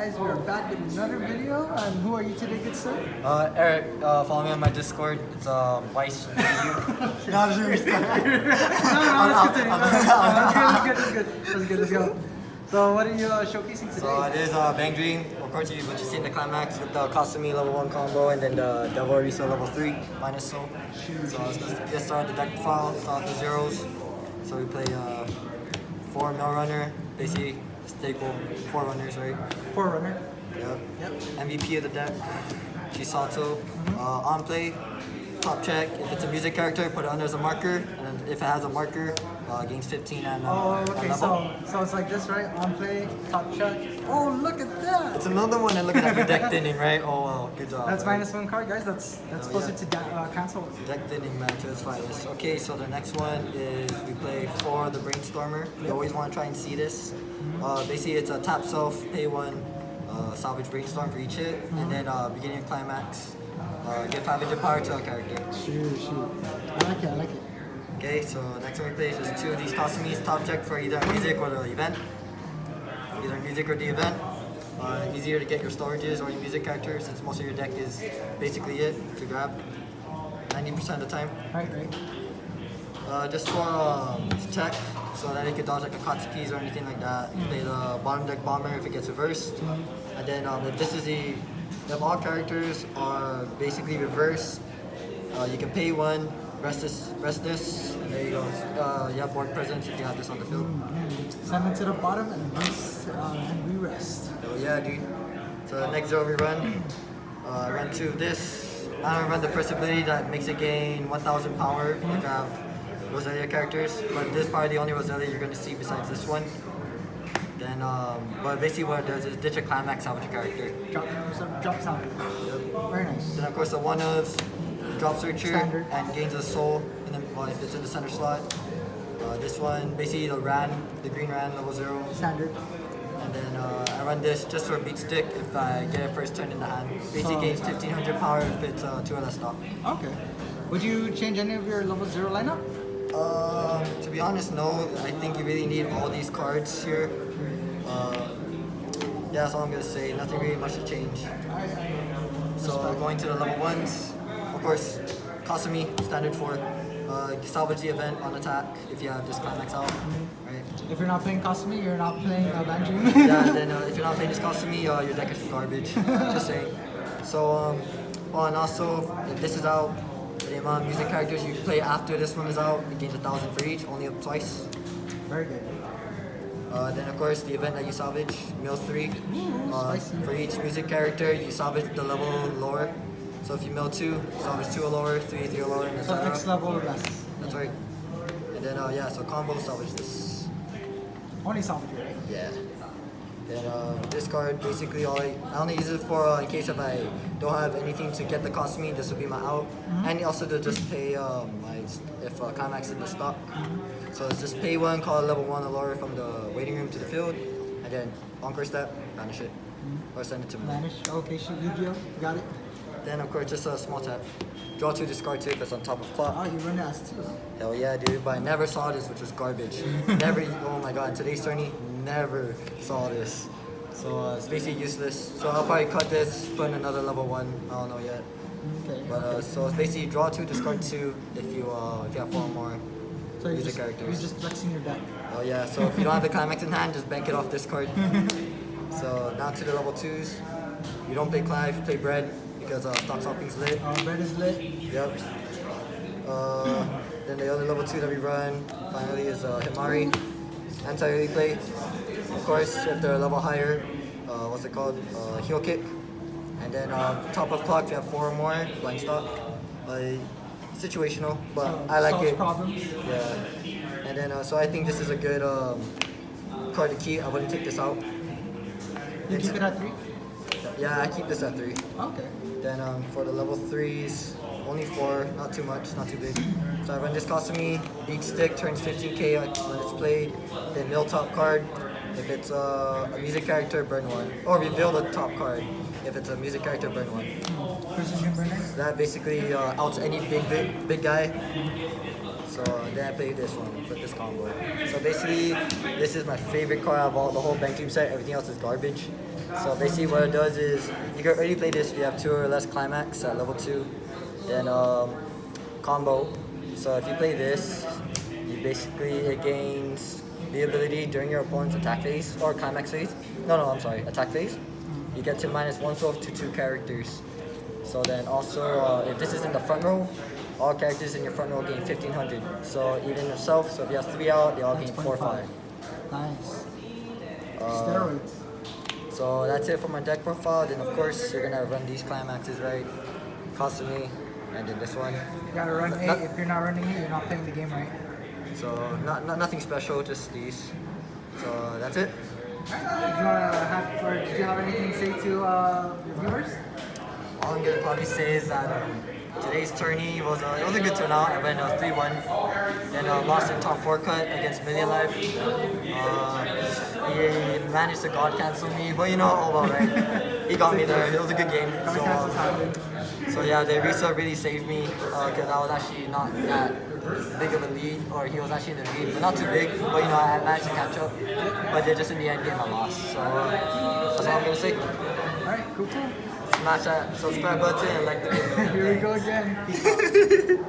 guys, we're back with another video. And who are you today, good sir? Eric, follow me on my Discord. It's Vice. No, I'm just Let's continue. That's good. Let's go. So what are you showcasing today? So it is Bang Dream. Of course, what you see in the climax with the Kasumi level 1 combo and then the Devil Arisa level 3 minus soul. So let's get started the deck file, start with the zeros. So we play 4 Mill Runner, basically staple 4 runners, right? Forerunner. Yep. Yep. MVP of the deck, Chisato. On play, top check. If it's a music character, put it under as a marker. And if it has a marker, gains 15 and Okay, level. so it's like this, right? On play, top check. Oh, look at that! It's another one and looking at your deck thinning, right? Oh well, good job. That's right? -1 card, guys. That's supposed to cancel. Deck thinning man to its finest. Okay, so the next one is we play for the Brainstormer. You always want to try and see this. Basically, it's a tap self, pay 1, salvage Brainstorm for each hit, and then beginning of climax, give 500 power to a character. Shoot. I like it. Okay, so next one we play is just 2 of these Kasumis, top check for either music or the event. Either music or the event. Easier to get your storages or your music character since most of your deck is basically it to grab 90% of the time. Right. Just for check so that it could dodge like a Katsuki's or anything like that. Play the bottom deck bomber if it gets reversed. And then if this is if all characters are basically reversed, you can pay 1, rest this, and there you go. You have board presence if you have this on the field. Send it to the bottom and we rest. So yeah, dude. So the next zero we run 2 of this. I don't run the first ability that makes it gain 1000 power if you have Roselia characters, but this is probably the only Roselia you're gonna see besides this one. Then, but basically what it does is ditch a climax salvage character. Drop sound. Very nice. Then of course the one of drop searcher Standard. and gains a soul, and then well, if it's in the center slot. This one basically the green ran level 0. Standard. And then I run this just for beat stick if I get it first turn in the hand. Basically gains 1500 power if it's 2 or less stock. Okay. Would you change any of your level 0 lineup? To be honest, no. I think you really need all these cards here. Yeah, that's all I'm gonna say. Nothing really much to change. So going to the level 1s, of course, Kasumi, standard 4. Salvage the event on attack if you have this climax out, right? If you're not playing Kasumi, you're not playing Bang Dream. Yeah, and then if you're not playing this Kasumi, your deck is garbage. Just saying. So, and also, if this is out, the amount of music characters you play after this one is out, it gains 1000 for each, only up twice. Very good. Then of course the event that you salvage, mill 3. Spicy. For each music character, you salvage the level lower. So if you mill 2, salvage 2 or lower, 3 or lower, and So etc. next level less. That's right. And then yeah, so combo salvage this. Only salvage, right? Yeah. Then this card basically I only use it for in case if I don't have anything to get the Kasumi, this would be my out. And also to just pay if climax in the stock. So it's just pay 1, call level 1 or lower from the waiting room to the field, and then encore step, banish it. Or send it to me. Vanish. Okay, shoot Yu-Gi-Oh. Got it. Then of course just a small tap. Draw 2, discard 2 if it's on top of clock. Oh, you run as too. Hell yeah, dude, but I never saw this, which was garbage. Never, oh my god, today's tourney, never saw this. So it's basically useless. So I'll probably cut this, put in another level 1, I don't know yet. Okay. But so it's basically draw 2, discard 2 if you have 4 more So music characters. You're just flexing your deck. Oh yeah, so if you don't have the climax in hand, just bank it off this card. So now to the level 2s. You don't play Clive, you play Bread because stock swapping's lit. Bread is lit. Yep. Then the other level 2 that we run finally is Himari. Anti-early play. Of course, if they're a level higher, what's it called? Heel kick. And then top of clock, if you have 4 or more, blind stock. Situational, but I like Solves it. problems. Yeah. And then so I think this is a good card to keep. I wouldn't take this out. You keep it at 3? Yeah, I keep this at 3. Okay. Then for the level 3s, only 4, not too much, not too big. So I run this Kasumi, beat stick, turns 15k when it's played. Then mill top card, if it's a music character, burn 1. Or reveal the top card, if it's a music character, burn 1. Precision burner. That basically outs any big guy. So then I played this one with this combo. So basically, this is my favorite card out of all the whole Bank Team set. Everything else is garbage. So basically, what it does is you can already play this if you have 2 or less climax at level 2. Then combo. So if you play this, you basically it gains the ability during your opponent's attack phase or climax phase. No, I'm sorry, attack phase. You get to -1 soul to 2 characters. So then also, if this is in the front row, all characters in your front row gain 1500. So even yourself, so if you have 3 out, they all gain 4 or 5. Nice. Steroids. So that's it for my deck profile. Then of course you're gonna run these climaxes, right? Constantly, and then this one. You gotta run 8. If you're not running 8, you're not playing the game right. So nothing special, just these. So that's it. Did you have anything to say to your viewers? All I'm gonna probably say is that today's tourney was it was a good turnout. I went 3-1, then lost in top 4 cut against Million Life. He managed to god cancel me, but you know, oh well, right? He got me there. It was a good game. So yeah, the Risa really saved me because I was actually not that big of a lead, or he was actually in the lead, but not too big. But you know, I managed to catch up. But then just in the end game, I lost. So that's all I'm gonna say. Alright, cool. Smash that subscribe button and like the video. Here we go again.